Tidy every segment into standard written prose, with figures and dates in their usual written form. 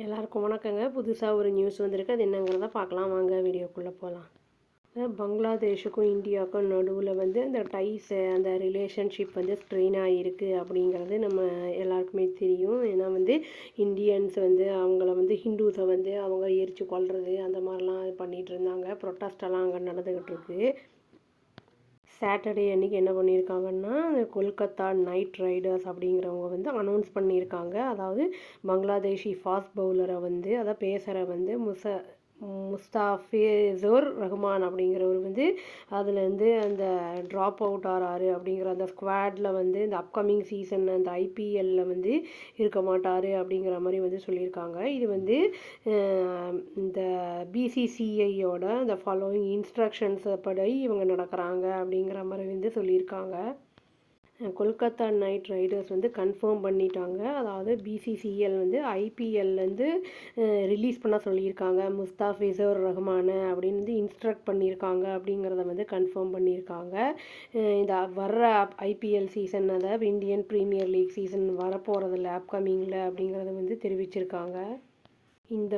எல்லாருக்கும் வணக்கங்க. புதுசாக ஒரு நியூஸ் வந்திருக்கு. அது என்னங்கிறத பார்க்கலாம் வாங்க, வீடியோக்குள்ளே போகலாம். பங்களாதேஷுக்கும் இந்தியாவுக்கும் நடுவில் வந்து அந்த டைஸு அந்த ரிலேஷன்ஷிப் வந்து ஸ்ட்ரெயின் ஆகிருக்கு அப்படிங்கிறது நம்ம எல்லாருக்குமே தெரியும். ஏன்னா வந்து இந்தியன்ஸ் வந்து அவங்கள வந்து ஹிந்துஸை வந்து அவங்க எரித்து கொல்றது அந்த மாதிரிலாம் பண்ணிகிட்டு இருந்தாங்க. ப்ரொட்டஸ்டெல்லாம் அங்கே நடந்துக்கிட்டு இருக்கு. சாட்டர்டே அன்றைக்கி என்ன பண்ணியிருக்காங்கன்னா, கொல்கத்தா நைட் ரைடர்ஸ் அப்படிங்கிறவங்க வந்து அனௌன்ஸ் பண்ணியிருக்காங்க. அதாவது பங்களாதேஷி ஃபாஸ்ட் பவுலரை வந்து அதான் பேசுகிற வந்து முஸ்தாஃபிசுர் ரஹ்மான் அப்படிங்கிறவர் வந்து அதுலேருந்து அந்த ட்ராப் அவுட் ஆகிறாரு அப்படிங்கிற அந்த ஸ்குவாடில் வந்து இந்த அப்கமிங் சீசன் அந்த ஐபிஎல்லில் வந்து இருக்க மாட்டார் அப்படிங்கிற மாதிரி வந்து சொல்லியிருக்காங்க. இது வந்து இந்த பிசிசிஐயோட இந்த ஃபாலோவிங் இன்ஸ்ட்ரக்ஷன்ஸ் படி இவங்க நடக்கிறாங்க அப்படிங்கிற மாதிரி வந்து சொல்லியிருக்காங்க. கொல்கத்தா நைட் ரைடர்ஸ் வந்து கன்ஃபார்ம் பண்ணிட்டாங்க. அதாவது பிசிசிஎல் வந்து ஐபிஎல்லேருந்து ரிலீஸ் பண்ண சொல்லியிருக்காங்க. முஸ்தாஃபிசுர் ரஹ்மானை அப்படின்னு வந்து இன்ஸ்ட்ரக்ட் பண்ணியிருக்காங்க அப்படிங்கிறத வந்து கன்ஃபார்ம் பண்ணியிருக்காங்க. இந்த வர்ற ஐபிஎல் சீசன், அதாவது இந்தியன் ப்ரீமியர் லீக் சீசன் வரப்போகிறதில்ல அப்கமிங்கில் அப்படிங்கிறத வந்து தெரிவிச்சிருக்காங்க. இந்த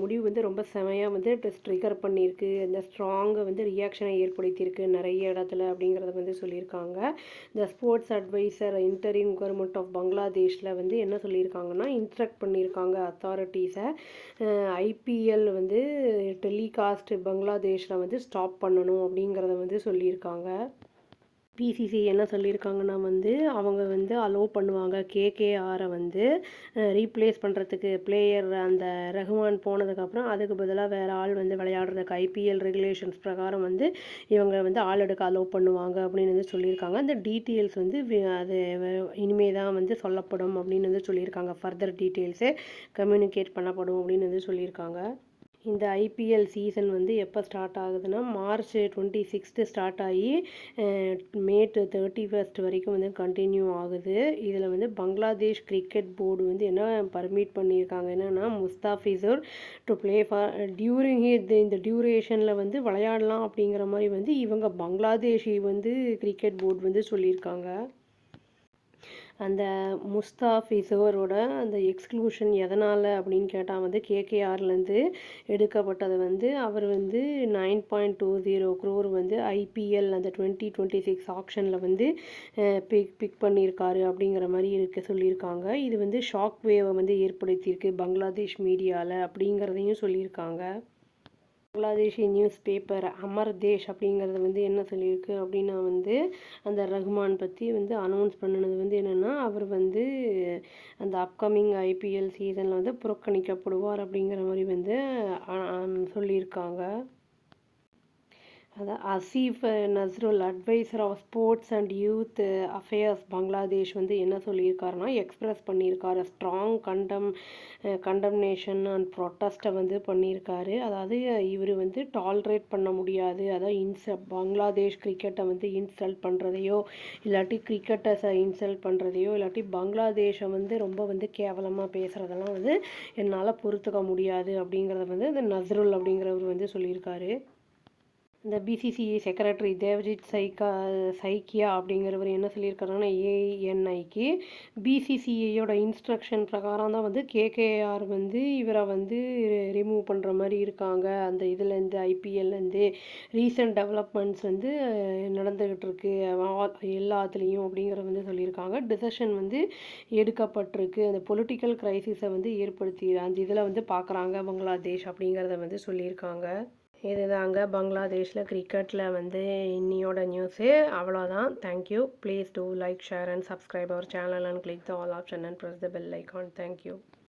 முடிவு வந்து ரொம்ப செமையாக வந்து ட்ரிகர் பண்ணியிருக்கு. இந்த ஸ்ட்ராங்கை வந்து ரியாக்ஷனை ஏற்படுத்தியிருக்கு நிறைய இடத்துல அப்படிங்கிறத வந்து சொல்லியிருக்காங்க. இந்த sports adviser interim government of பங்களாதேஷில் வந்து என்ன சொல்லியிருக்காங்கன்னா, இன்ஸ்ட்ரக்ட் பண்ணியிருக்காங்க அத்தாரிட்டிஸை ஐபிஎல் வந்து டெலிகாஸ்ட் பங்களாதேஷில் வந்து ஸ்டாப் பண்ணணும் அப்படிங்கிறத வந்து சொல்லியிருக்காங்க. பிசிசி என்ன சொல்லியிருக்காங்கன்னா வந்து அவங்க வந்து அலோவ் பண்ணுவாங்க கேகேஆரை வந்து ரீப்ளேஸ் பண்ணுறதுக்கு பிளேயர் அந்த ரஹ்மான் போனதுக்கப்புறம் அதுக்கு பதிலாக வேறு ஆள் வந்து விளையாடுறதுக்கு ஐபிஎல் ரெகுலேஷன்ஸ் பிரகாரம் வந்து இவங்க வந்து ஆள் எடுக்க அலோவ் பண்ணுவாங்க அப்படின்னு வந்து சொல்லியிருக்காங்க. அந்த டீட்டெயில்ஸ் வந்து அது இனிமே தான் வந்து சொல்லப்படும் அப்படின்னு வந்து சொல்லியிருக்காங்க. ஃபர்தர் டீட்டெயில்ஸே கம்யூனிகேட் பண்ணப்படும் அப்படின்னு வந்து சொல்லியிருக்காங்க. இந்த ஐபிஎல் சீசன் வந்து எப்போ ஸ்டார்ட் ஆகுதுன்னா மார்ச் 26 ஸ்டார்ட் ஆகி மே 31 வரைக்கும் வந்து கண்டினியூ ஆகுது. இதில் வந்து பங்களாதேஷ் கிரிக்கெட் போர்டு வந்து என்ன பர்மிட் பண்ணியிருக்காங்க என்னென்னா, முஸ்தாஃபிசுர் டு ப்ளே ஃபார் டியூரிங் இந்த டியூரேஷனில் வந்து விளையாடலாம் அப்படிங்கிற மாதிரி வந்து இவங்க பங்களாதேஷி வந்து கிரிக்கெட் போர்டு வந்து சொல்லியிருக்காங்க. அந்த முஸ்தாஃபிசுரோட அந்த எக்ஸ்க்ளூஷன் எதனால் அப்படின்னு கேட்டால் வந்து கேகேஆர்லேருந்து எடுக்கப்பட்டது வந்து அவர் வந்து 9.20 crore வந்து ஐபிஎல் அந்த 2026 ஆக்ஷனில் வந்து பிக் பண்ணியிருக்காரு அப்படிங்கிற மாதிரி சொல்லியிருக்காங்க. இது வந்து ஷாக் வேவை வந்து ஏற்படுத்தியிருக்கு பங்களாதேஷ் மீடியாவில் அப்படிங்கிறதையும் சொல்லியிருக்காங்க. பங்களாதேஷி நியூஸ் பேப்பர் அமர் தேஷ் அப்படிங்கிறது வந்து என்ன சொல்லியிருக்கு அப்படின்னா வந்து அந்த ரஹ்மான் பற்றி வந்து அனௌன்ஸ் பண்ணினது வந்து என்னென்னா, அவர் வந்து அந்த அப்கமிங் ஐபிஎல் சீசனில் வந்து புறக்கணிக்கப்படுவார் அப்படிங்கிற மாதிரி வந்து சொல்லியிருக்காங்க. அதான் Asif Nazrul adviser of sports and youth affairs Bangladesh வந்து என்ன சொல்லியிருக்காருன்னா, எக்ஸ்ப்ரெஸ் பண்ணியிருக்காரு ஸ்ட்ராங் கண்டம்னேஷன் அண்ட் ப்ரொட்டஸ்ட்டை வந்து பண்ணியிருக்காரு. அதாவது இவர் வந்து டாலரேட் பண்ண முடியாது, அதாவது பங்களாதேஷ் கிரிக்கெட்டை வந்து இன்சல்ட் பண்ணுறதையோ இல்லாட்டி கிரிக்கெட்டர்ஸை இன்சல்ட் பண்ணுறதையோ இல்லாட்டி பங்களாதேஷை வந்து ரொம்ப வந்து கேவலமாக பேசுகிறதெல்லாம் வந்து என்னால் பொறுத்துக்க முடியாது அப்படிங்கிறத வந்து இந்த நஸ்ருல் அப்படிங்கிறவர் வந்து சொல்லியிருக்காரு. இந்த பிசிசிஐ செக்ரட்டரி தேவ்ஜித் சைக்கியா அப்படிங்கிறவர் என்ன சொல்லியிருக்காருன்னா, ஏஎன்ஐக்கு பிசிசிஐயோட இன்ஸ்ட்ரக்ஷன் பிரகாரம் தான் வந்து கேகேஆர் வந்து இவரை வந்து ரிமூவ் பண்ணுற மாதிரி இருக்காங்க. அந்த இதுலேருந்து ஐபிஎல்லேருந்து ரீசன்ட் டெவலப்மெண்ட்ஸ் வந்து நடந்துக்கிட்டு இருக்கு எல்லாத்துலேயும் அப்படிங்கிறத வந்து சொல்லியிருக்காங்க. டிசிஷன் வந்து எடுக்கப்பட்டிருக்கு. அந்த பொலிட்டிக்கல் க்ரைசிஸை வந்து ஏற்படுத்தி அந்த இதில் வந்து பார்க்குறாங்க பங்களாதேஷ் அப்படிங்கிறத வந்து சொல்லியிருக்காங்க. இதுதாங்க பங்களாதேஷில் கிரிக்கெட்டில் வந்து இன்னியோட நியூஸு. அவ்வளோதான். Thank you. Please do like, share and subscribe our channel and click the all option and press the bell icon. Thank you.